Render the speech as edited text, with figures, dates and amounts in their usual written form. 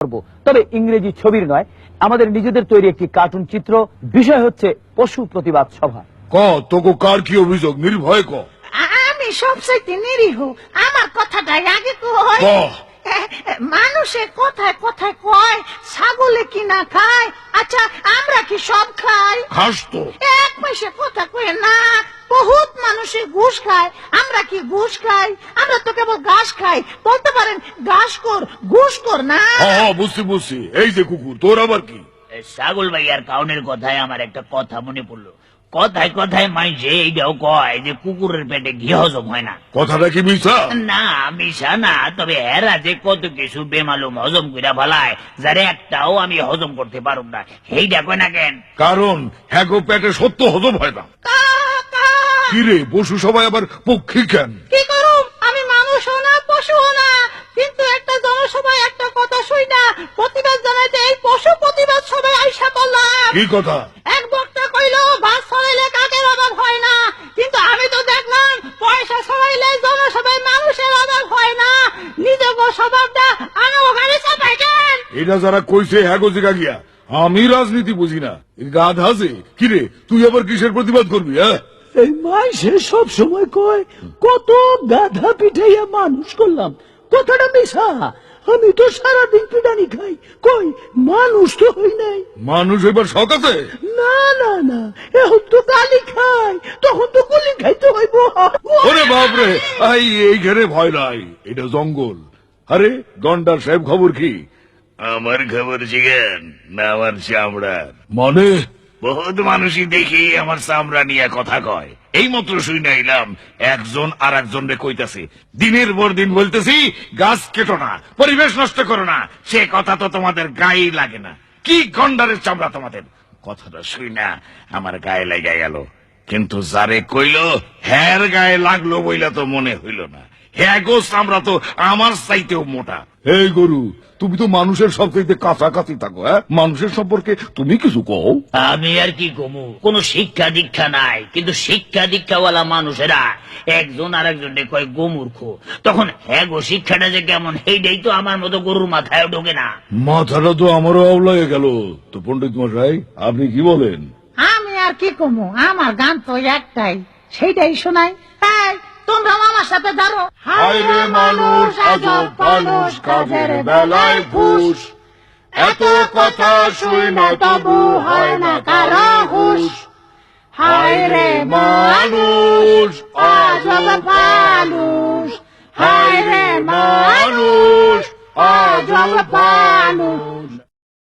করব, তবে ইংরেজি ছবির নয়, আমাদের নিজেদের তৈরি একটি কার্টুন চিত্র। বিষয় হচ্ছে পশু প্রতিবাদ সভা। তোকে কার কি অভিযোগ? নির্ভয় ক। আমি সবচাইতে নিরীহ, আমার কথাটাই আগে কই। মানুষে কথায় কথায় কয় ছাগলে কি না খায়, আচ্ছা আমরা কি সব খাই? খাস তো। এক পয়সা কথা কয়ে না, বহুত মানুষে ঘুষ খায়, আমরা কি ঘুষ খাই? আমরা তো কেবল ঘাস খাই, বলতে পারেন ঘাস কর ঘুষ কর না। বুঝছি। এই যে কুকুর, তোর আবার কি? ছাগল ভাইয়ার কাউনের কথায় আমার একটা কথা মনে পড়লো। কথায় কথায় মাইছে এইটাও কয় যে কুকুরের পেটে ঘি হজম হয় না। কথাটা কি মিছা? না মিশা না, তবে এরা যে কত কিছু বেমালুম হজম কইরা ফেলায়, যারে একটাও আমি হজম করতে পারুম না। এইটা কয় না কেন? কারণ হ্যাগো পেটে সত্য হজম হয় না। কিরে, পশু সবাই আবার পক্ষী কেন? কি করুম, আমি মানুষও না পশুও না, কিন্তু একটা জনসভায় একটা কথা শুই না প্রতিবাদ জানাইতে এই পশু প্রতিবাদ সবাই আইসা বললাম। কি কথা? এক বক্তা কইলো বাস ছড়াইলে কাকের অভাব হয় না, কিন্তু আমি তো দেখলাম পয়সা ছড়াইলে জনসভায় মানুষের অভাব হয় না। নিজের স্বভাবটা আনবঘানে চাপাই কেন? এটা যারা কইছে হ্যাগো জিগা গিয়া। আমি রাজনীতি বুঝি না, গাধা যে। কিরে, তুই আবার কিসের প্রতিবাদ করবি? এই মাইসে সব সময় কয় কত গাধা পিঠাইয়া মানুষ করলাম, কথাটা মিশা। আমি তো সারাদিন পিটানি খাই, কই মানুষ তো হই নাই। মানুষ এবার শখ আছে? না না না, এখন তো গালি খাই, তখন তো গুলি খাইতে হইব। ওরে বাপরে, এইখানে ভয় নাই, এটা জঙ্গল। আরে গন্ডার সাহেব, খবর কি? আমার খবর জিজ্ঞেন না আমার চামড়ার। মানে বহুত মানুষই দেখি আমার চামড়া নিয়ে কথা কয়। এই মাত্র শুই নাইলাম একজন আর একজন রে কইতাছে, দিনের পর দিন বলতেছি গাছ কেটো না, পরিবেশ নষ্ট করো না। সে কথা তো তোমাদের গায়ে লাগে না। কি গন্ডারের চামড়া তোমাদের! কথাটা শুই না আমার গায়ে লেগে গেল, কিন্তু যারে কইল হ্যার গায়ে লাগলো বইলা তো মনে হইল না। হ্যাঁ গো, চামড়া তো আমার চাইতেও মোটা। এই গরু, তুমি তো মানুষের সবচাইতে কাছাকাছি থাকো। মানুষের সম্পর্কে তুমি কিছু কও। আমি আর কি কমু, কোন শিক্ষা দীক্ষা নাই, কিন্তু শিক্ষা দীক্ষাওয়ালা মানুষেরা একজন আর একজনকে কয় গোমূর্খ। তখন হ্যাঁ গো, শিক্ষাটা যে কেমন সেইটাই তো আমার মতো গরুর মাথায় ঢোকে না। মাথাটা তো আমারও আওলায় গেল। তো পণ্ডিত মশাই, আপনি কি বলেন? আমি আর কি কমু, আমার গান তো একটাই, সেইটাই শোনাই। তাই তোমরা আমার সাথে ধরো। হায় রে মানুষ, আজব মানুষ, কাজের বেলায় ঘুষ। এত কথা শুই না তবু হয় না কারো হুঁশ। হায় রে মানুষ, আজব মানুষ, হায় রে মানুষ, আজব মানুষ।